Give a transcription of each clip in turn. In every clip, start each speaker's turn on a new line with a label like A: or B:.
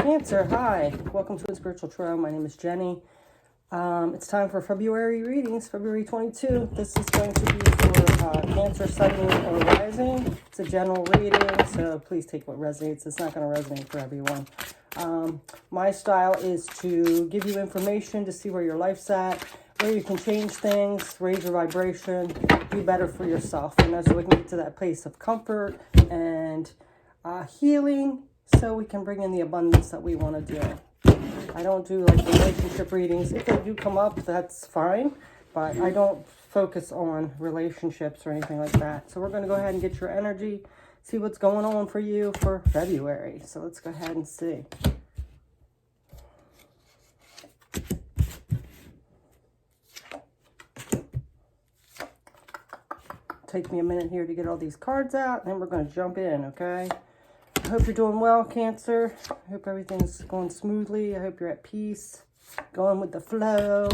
A: Cancer, hi. Welcome to Spiritual Tarot. My name is Jenny. It's time for February readings, February 22. This is going to be for Cancer, Sun, Moon, or Rising. It's a general reading, so please take what resonates. It's not going to resonate for everyone. My style is to give you information to see where your life's at, where you can change things, raise your vibration, be better for yourself. So we can get to that place of comfort and healing, so we can bring in the abundance that we want to do. I don't do like relationship readings. If they do come up, that's fine, but I don't focus on relationships or anything like that. So we're going to go ahead and get your energy, see what's going on for you for February. So let's go ahead and see. Take me a minute here to get all these cards out, and then we're going to jump in, okay? I hope you're doing well, Cancer. I hope everything's going smoothly. I hope you're at peace, going with the flow.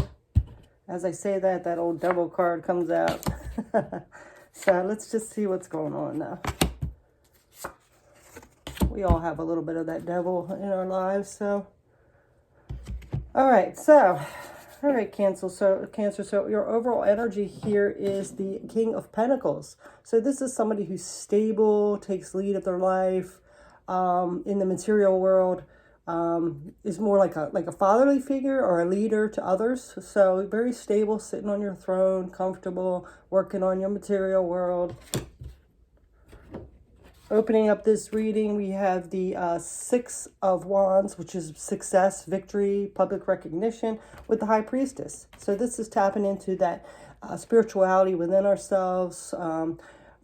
A: As I say that, that old devil card comes out. So let's just see what's going on now. We all have a little bit of that devil in our lives, so. All right, Cancer. So your overall energy here is the King of Pentacles. So this is somebody who's stable, takes lead of their life. In the material world, is more like a fatherly figure or a leader to others. So very stable, sitting on your throne, comfortable, working on your material world. Opening up this reading, we have the Six of Wands, which is success, victory, public recognition, with the High Priestess. So this is tapping into that spirituality within ourselves,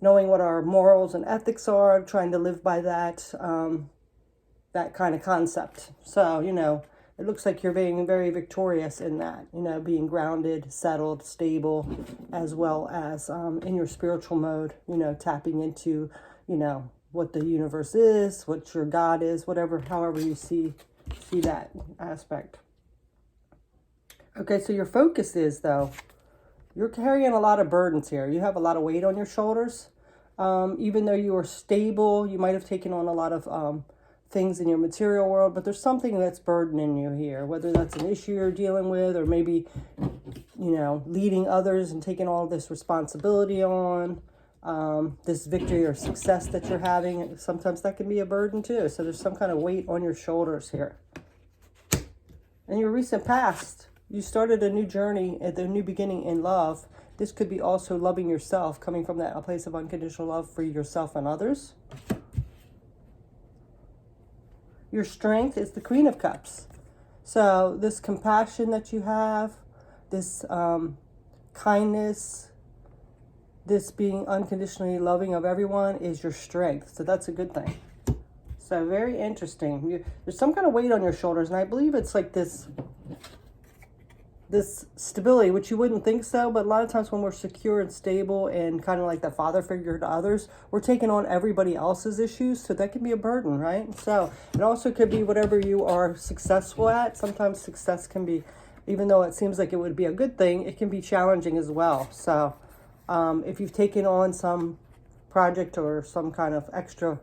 A: knowing what our morals and ethics are, trying to live by that, that kind of concept. So, it looks like you're being very victorious in that, being grounded, settled, stable, as well as in your spiritual mode, tapping into, what the universe is, what your God is, however you see that aspect. Okay, so your focus is, though, you're carrying a lot of burdens here. You have a lot of weight on your shoulders. Even though you are stable, you might have taken on a lot of things in your material world, but there's something that's burdening you here, whether that's an issue you're dealing with, or maybe, leading others and taking all this responsibility on, this victory or success that you're having. Sometimes that can be a burden too. So there's some kind of weight on your shoulders here. In your recent past, you started a new journey, at the new beginning in love. This could be also loving yourself, coming from a place of unconditional love for yourself and others. Your strength is the Queen of Cups. So this compassion that you have, this kindness, this being unconditionally loving of everyone is your strength. So that's a good thing. So very interesting. There's some kind of weight on your shoulders, and I believe it's like this stability, which you wouldn't think so, but a lot of times when we're secure and stable and kind of like the father figure to others, we're taking on everybody else's issues, so that can be a burden, right? So it also could be whatever you are successful at. Sometimes success can be, even though it seems like it would be a good thing, it can be challenging as well. So if you've taken on some project or some kind of extra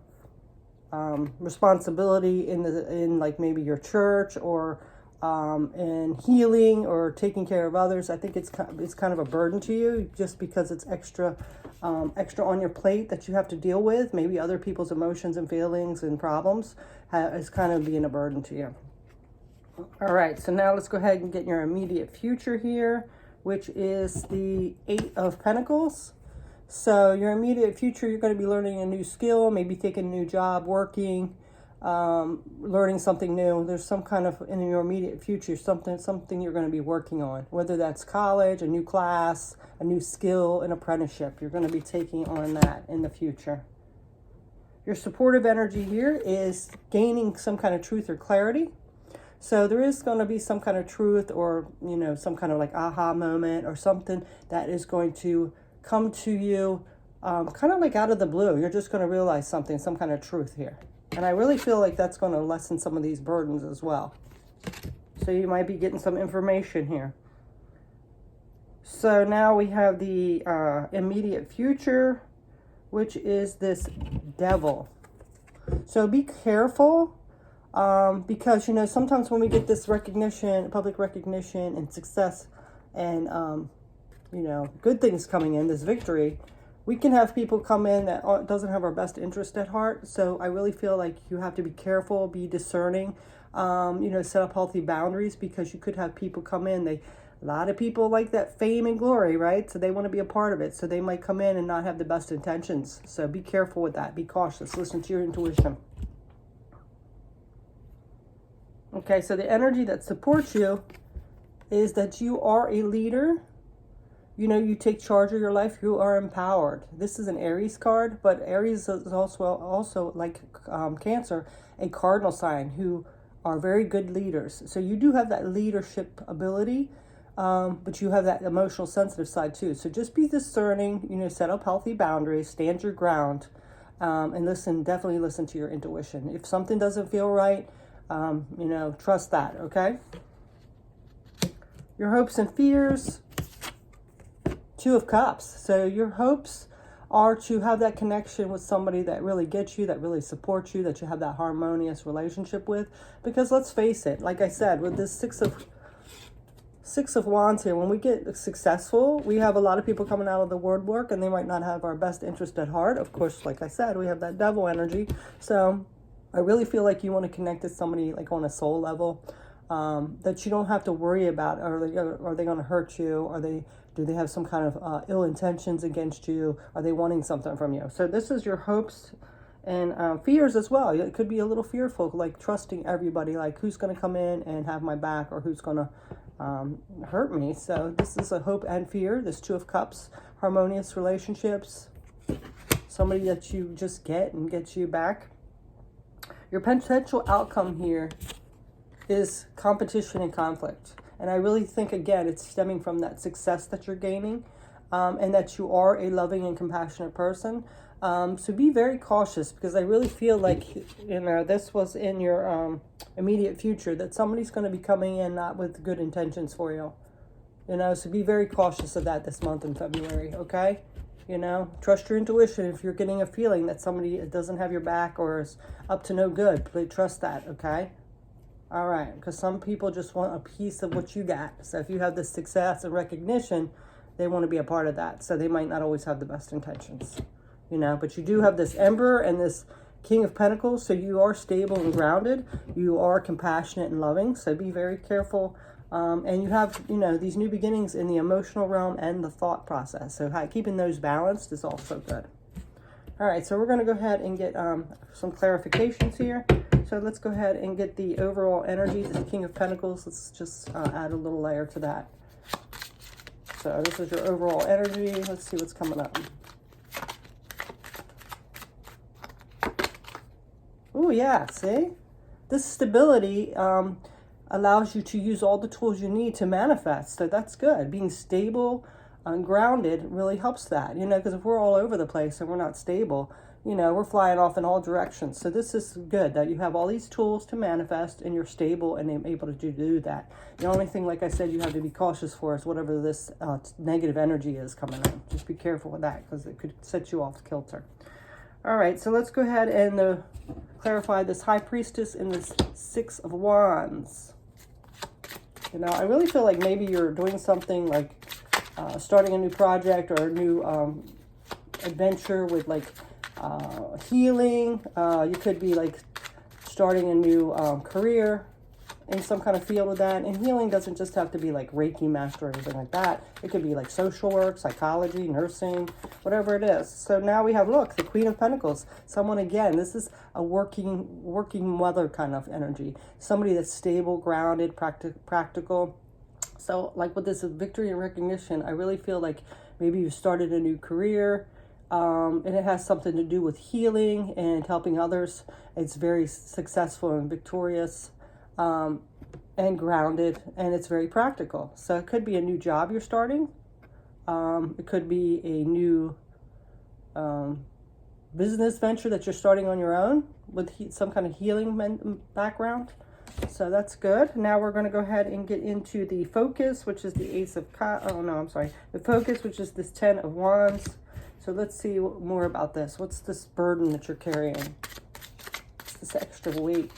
A: responsibility in like maybe your church, or and healing or taking care of others, I think it's kind of a burden to you, just because it's extra on your plate that you have to deal with. Maybe other people's emotions and feelings and problems is kind of being a burden to you. All right, so now let's go ahead and get your immediate future here, which is the Eight of Pentacles. So your immediate future, you're going to be learning a new skill, maybe taking a new job, working, learning something new. There's some kind of, in your immediate future, something you're going to be working on, whether that's college, a new class, a new skill, an apprenticeship. You're going to be taking on that in the future. Your supportive energy here is gaining some kind of truth or clarity. So there is going to be some kind of truth, or, some kind of like aha moment, or something that is going to come to you kind of like out of the blue. You're just going to realize something, some kind of truth here. And I really feel like that's going to lessen some of these burdens as well. So you might be getting some information here. So now we have the immediate future, which is this Devil. So be careful Because, you know, sometimes when we get this recognition, public recognition and success and, you know, good things coming in, this victory, we can have people come in that doesn't have our best interest at heart. So I really feel like you have to be careful, be discerning, you know, set up healthy boundaries, because you could have people come in. A lot of people like that fame and glory, right? So they want to be a part of it. So they might come in and not have the best intentions. So be careful with that. Be cautious. Listen to your intuition. Okay, so the energy that supports you is that you are a leader. You know, you take charge of your life. You are empowered. This is an Aries card, but Aries is also like Cancer, a cardinal sign who are very good leaders. So you do have that leadership ability, but you have that emotional sensitive side too. So just be discerning, you know, set up healthy boundaries, stand your ground, and definitely listen to your intuition. If something doesn't feel right, you know, trust that, okay? Your hopes and fears. Two of Cups. So your hopes are to have that connection with somebody that really gets you, that really supports you, that you have that harmonious relationship with. Because let's face it, like I said, with this Six of Wands here, when we get successful, we have a lot of people coming out of the woodwork and they might not have our best interest at heart. Of course, like I said, we have that devil energy. So I really feel like you want to connect to somebody like on a soul level, that you don't have to worry about, are they going to hurt you? Do they have some kind of ill intentions against you? Are they wanting something from you? So this is your hopes and fears as well. It could be a little fearful, like trusting everybody, like who's going to come in and have my back, or who's going to hurt me. So this is a hope and fear. This Two of Cups, harmonious relationships, somebody that you just get and gets you back. Your potential outcome here is competition and conflict. And I really think, again, it's stemming from that success that you're gaining, and that you are a loving and compassionate person. So be very cautious, because I really feel like, you know, this was in your immediate future, that somebody's going to be coming in not with good intentions for you. You know, so be very cautious of that this month in February, okay? You know, trust your intuition. If you're getting a feeling that somebody doesn't have your back or is up to no good, please trust that, okay? All right, because some people just want a piece of what you got. So if you have this success and recognition, they want to be a part of that. So they might not always have the best intentions, you know. But you do have this Emperor and this King of Pentacles. So you are stable and grounded. You are compassionate and loving. So be very careful. And you have, you know, these new beginnings in the emotional realm and the thought process. So keeping those balanced is also good. All right, so we're going to go ahead and get some clarifications here. So let's go ahead and get the overall energy, the King of Pentacles. Let's just add a little layer to that. So this is your overall energy. Let's see what's coming up. Oh, yeah, see? This stability allows you to use all the tools you need to manifest. So that's good. Being stable and grounded really helps that, you know, because if we're all over the place and we're not stable, you know, we're flying off in all directions. So this is good that you have all these tools to manifest and you're stable and able to do that. The only thing, like I said, you have to be cautious for is whatever this negative energy is coming in. Just be careful with that, because it could set you off kilter. All right, so let's go ahead and clarify this High Priestess and this Six of Wands. You know, I really feel like maybe you're doing something like starting a new project or a new adventure with like healing. You could be like starting a new career in some kind of field with that. And healing doesn't just have to be like Reiki master or anything like that. It could be like social work, psychology, nursing, whatever it is. So now we have, look, the Queen of Pentacles. Someone, again, this is a working mother kind of energy. Somebody that's stable, grounded, practical. So like with this victory and recognition, I really feel like maybe you started a new career, and it has something to do with healing and helping others. It's very successful and victorious, and grounded, and it's very practical. So it could be a new job you're starting. It could be a new business venture that you're starting on your own with some kind of healing background. So that's good. Now we're going to go ahead and get into the focus, which is the Ace of the focus, which is this Ten of Wands. So let's see more about this. What's this burden that you're carrying? What's this extra weight?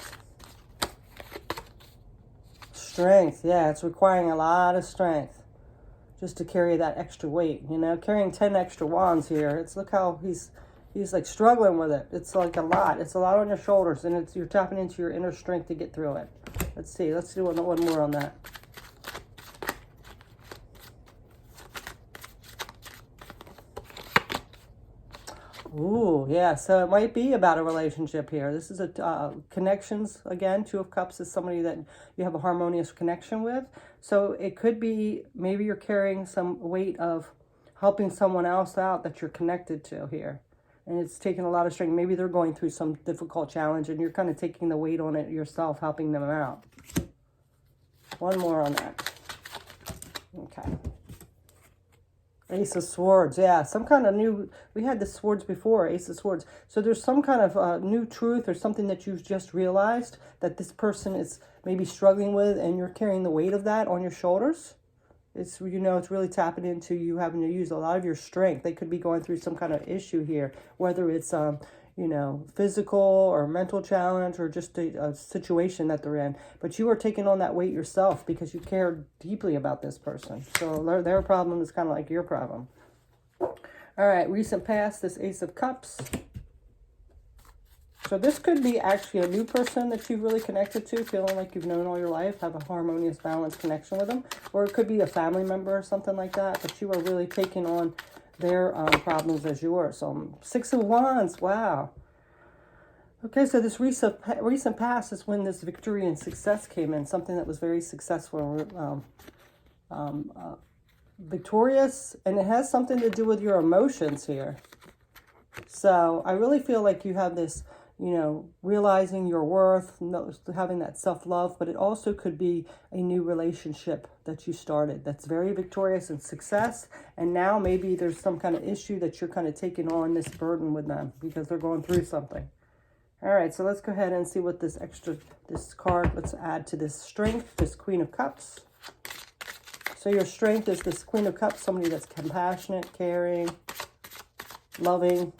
A: Strength. Yeah, it's requiring a lot of strength just to carry that extra weight. You know, carrying 10 extra wands here. It's look how he's like struggling with it. It's like a lot. It's a lot on your shoulders, and it's you're tapping into your inner strength to get through it. Let's see. Let's do one more on that. Ooh, yeah. So it might be about a relationship here. This is a connections again. Two of Cups is somebody that you have a harmonious connection with. So it could be maybe you're carrying some weight of helping someone else out that you're connected to here, and it's taking a lot of strength. Maybe they're going through some difficult challenge, and you're kind of taking the weight on it yourself, helping them out. One more on that. Okay. Ace of Swords, yeah, some kind of new, we had the swords before, Ace of Swords. So there's some kind of new truth or something that you've just realized that this person is maybe struggling with, and you're carrying the weight of that on your shoulders. It's, you know, it's really tapping into you having to use a lot of your strength. They could be going through some kind of issue here, whether it's, you know, physical or mental challenge or just a situation that they're in. But you are taking on that weight yourself because you care deeply about this person. So their problem is kind of like your problem. All right, recent past, this Ace of Cups. So this could be actually a new person that you've really connected to, feeling like you've known all your life, have a harmonious, balanced connection with them. Or it could be a family member or something like that, but you are really taking on their problems as yours. So 6 of Wands, wow. Okay, so this recent past is when this victory and success came in, something that was very successful, victorious, and it has something to do with your emotions here. So I really feel like you have this, you know, realizing your worth, having that self-love, but it also could be a new relationship that you started that's very victorious and success. And now maybe there's some kind of issue that you're kind of taking on this burden with them because they're going through something. All right, so let's go ahead and see what this card, let's add to this strength, this Queen of Cups. So your strength is this Queen of Cups, somebody that's compassionate, caring, loving,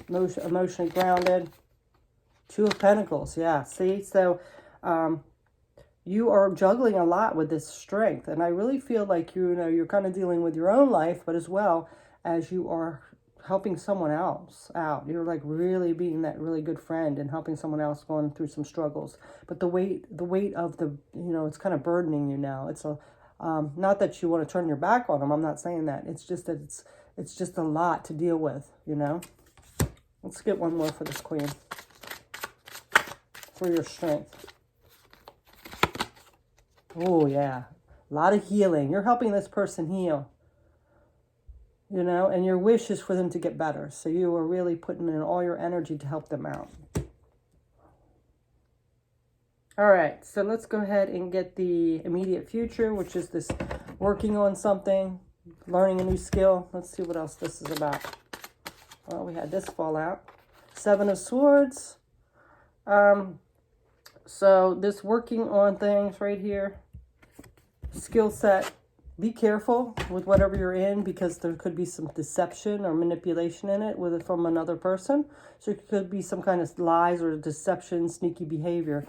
A: emotionally grounded. 2 of Pentacles, yeah, see? So you are juggling a lot with this strength, and I really feel like you're kind of dealing with your own life, but as well as you are helping someone else out. You're like really being that really good friend and helping someone else going through some struggles. But the weight of the, you know, it's kind of burdening you now. It's a not that you want to turn your back on them. I'm not saying that. It's just that it's just a lot to deal with, you know. Let's get one more for this Queen. For your strength. Oh, yeah. A lot of healing. You're helping this person heal. You know, and your wish is for them to get better. So you are really putting in all your energy to help them out. All right, so let's go ahead and get the immediate future, which is this working on something, learning a new skill. Let's see what else this is about. Well, we had this fall out. 7 of Swords. So this working on things right here. Skill set. Be careful with whatever you're in because there could be some deception or manipulation in it from another person. So it could be some kind of lies or deception, sneaky behavior.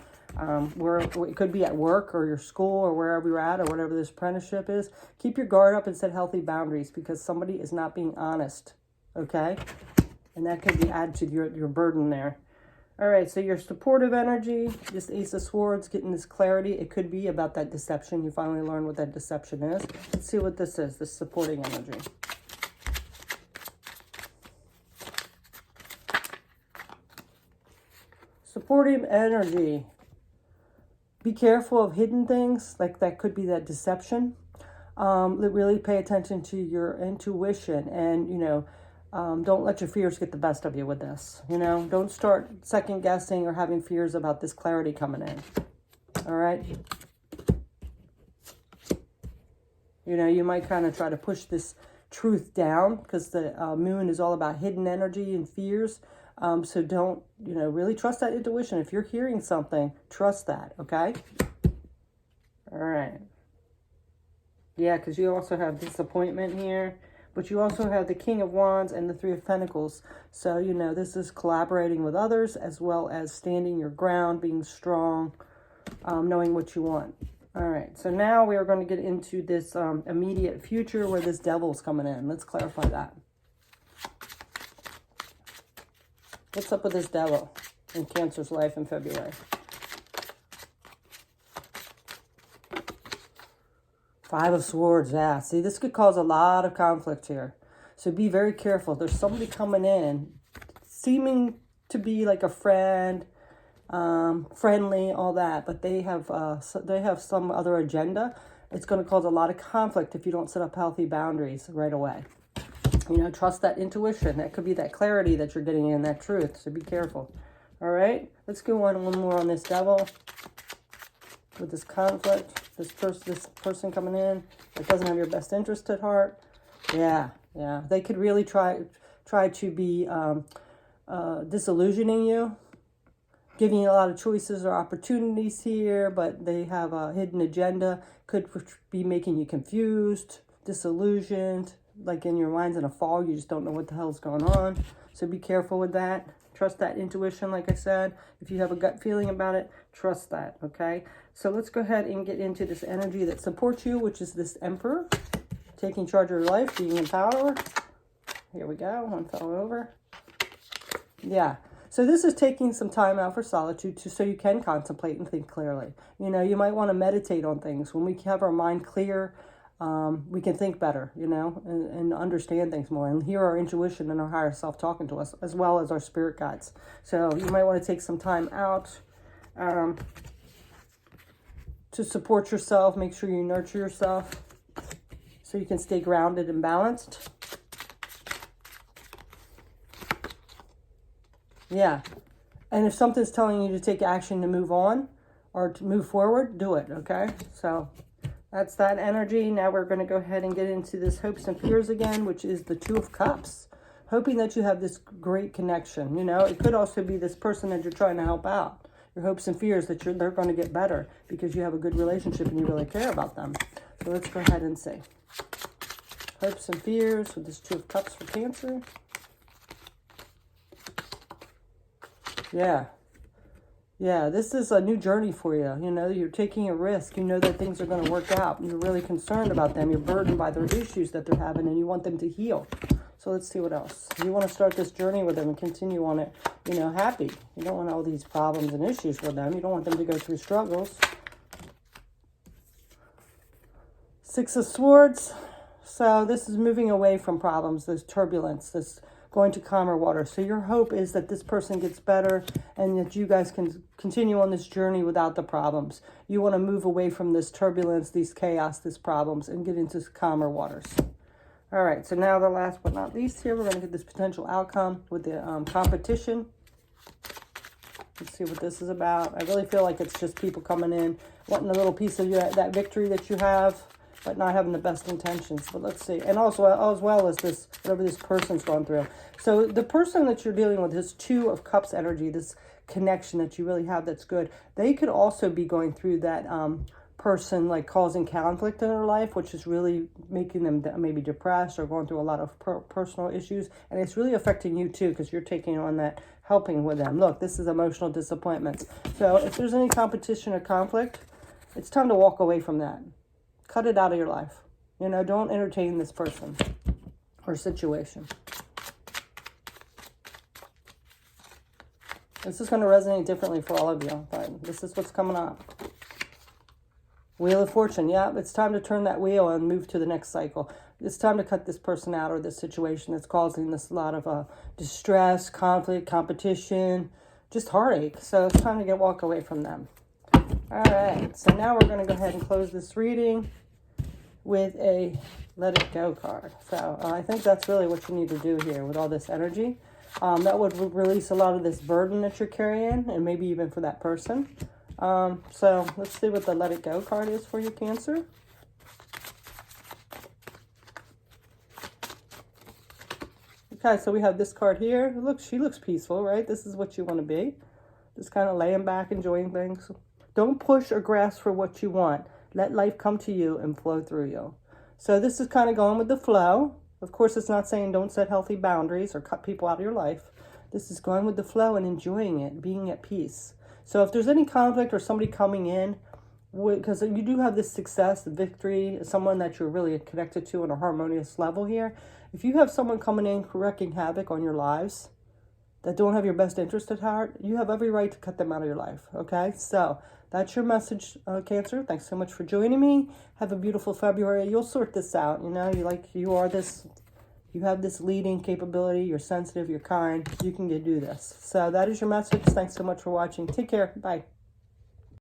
A: Where it could be at work or your school or wherever you're at or whatever this apprenticeship is. Keep your guard up and set healthy boundaries because somebody is not being honest. Okay? And that could be added to your burden there. All right, so your supportive energy, this Ace of Swords, getting this clarity. It could be about that deception. You finally learn what that deception is. Let's see what this is, this supporting energy. Supportive energy. Be careful of hidden things, like that could be that deception. Really pay attention to your intuition and, you know, don't let your fears get the best of you with this. You know, don't start second guessing or having fears about this clarity coming in. All right. You know, you might kind of try to push this truth down because the moon is all about hidden energy and fears. So don't, you know, really trust that intuition. If you're hearing something, trust that. Okay. All right. Yeah, because you also have disappointment here. But you also have the King of Wands and the 3 of Pentacles. So, you know, this is collaborating with others as well as standing your ground, being strong, knowing what you want. All right, so now we are going to get into this immediate future where this devil's coming in. Let's clarify that. What's up with this devil in Cancer's life in February? Five of Swords, yeah. See, this could cause a lot of conflict here. So be very careful. There's somebody coming in, seeming to be like a friend, friendly, all that, but they have some other agenda. It's going to cause a lot of conflict if you don't set up healthy boundaries right away. You know, trust that intuition. That could be that clarity that you're getting in, that truth. So be careful. All right, let's go on one more on this devil with this conflict. This person coming in that doesn't have your best interest at heart. Yeah. They could really try to be disillusioning you, giving you a lot of choices or opportunities here, but they have a hidden agenda. Could be making you confused, disillusioned, like in your mind's in a fog. You just don't know what the hell's going on. So be careful with that. Trust that intuition, like I said. If you have a gut feeling about it, trust that, okay? So let's go ahead and get into this energy that supports you, which is this Emperor, taking charge of your life, being in power. Here we go. One fell over. Yeah. So this is taking some time out for solitude so you can contemplate and think clearly. You know, you might want to meditate on things. When we have our mind clear, we can think better, you know, and understand things more and hear our intuition and our higher self talking to us, as well as our spirit guides. So you might want to take some time out to support yourself. Make sure you nurture yourself so you can stay grounded and balanced. Yeah. And if something's telling you to take action to move on or to move forward, do it, okay? So that's that energy. Now we're going to go ahead and get into this hopes and fears again, which is the Two of Cups. Hoping that you have this great connection. You know, it could also be this person that you're trying to help out. Your hopes and fears that they're going to get better because you have a good relationship and you really care about them. So let's go ahead and see. Hopes and fears with this Two of Cups for Cancer. Yeah, this is a new journey for you. You know, you're taking a risk. You know that things are going to work out. You're really concerned about them. You're burdened by their issues that they're having, and you want them to heal. So let's see what else. You want to start this journey with them and continue on it, you know, happy. You don't want all these problems and issues with them. You don't want them to go through struggles. Six of Swords. So this is moving away from problems, this turbulence, this going to calmer water. So your hope is that this person gets better and that you guys can continue on this journey without the problems. You want to move away from this turbulence, these chaos, these problems, and get into calmer waters. All right, so now the last but not least here, we're going to get this potential outcome with the competition. Let's see what this is about. I really feel like it's just people coming in, wanting a little piece of that victory that you have, but not having the best intentions. But let's see. And also, as well as this, whatever this person's gone through. So the person that you're dealing with, this Two of Cups energy, this connection that you really have that's good, they could also be going through that person like causing conflict in their life, which is really making them maybe depressed or going through a lot of personal issues. And it's really affecting you too, because you're taking on that, helping with them. Look, this is emotional disappointments. So if there's any competition or conflict, it's time to walk away from that. Cut it out of your life. You know, don't entertain this person or situation. This is going to resonate differently for all of you, but this is what's coming up. Wheel of Fortune. Yeah, it's time to turn that wheel and move to the next cycle. It's time to cut this person out or this situation that's causing this lot of distress, conflict, competition, just heartache. So it's time to walk away from them. All right, so now we're going to go ahead and close this reading with a Let It Go card. So I think that's really what you need to do here with all this energy. That would release a lot of this burden that you're carrying, and maybe even for that person. So let's see what the Let It Go card is for you, Cancer. Okay, so we have this card here. Look, she looks peaceful, right? This is what you want to be. Just kind of laying back, enjoying things. Don't push or grasp for what you want. Let life come to you and flow through you. So this is kind of going with the flow. Of course, it's not saying don't set healthy boundaries or cut people out of your life. This is going with the flow and enjoying it, being at peace. So if there's any conflict or somebody coming in, because you do have this success, victory, someone that you're really connected to on a harmonious level here. If you have someone coming in wreaking havoc on your lives that don't have your best interest at heart, you have every right to cut them out of your life, okay? So that's your message, Cancer. Thanks so much for joining me. Have a beautiful February. You'll sort this out. You know, you have this leading capability. You're sensitive. You're kind. You can do this. So that is your message. Thanks so much for watching. Take care. Bye.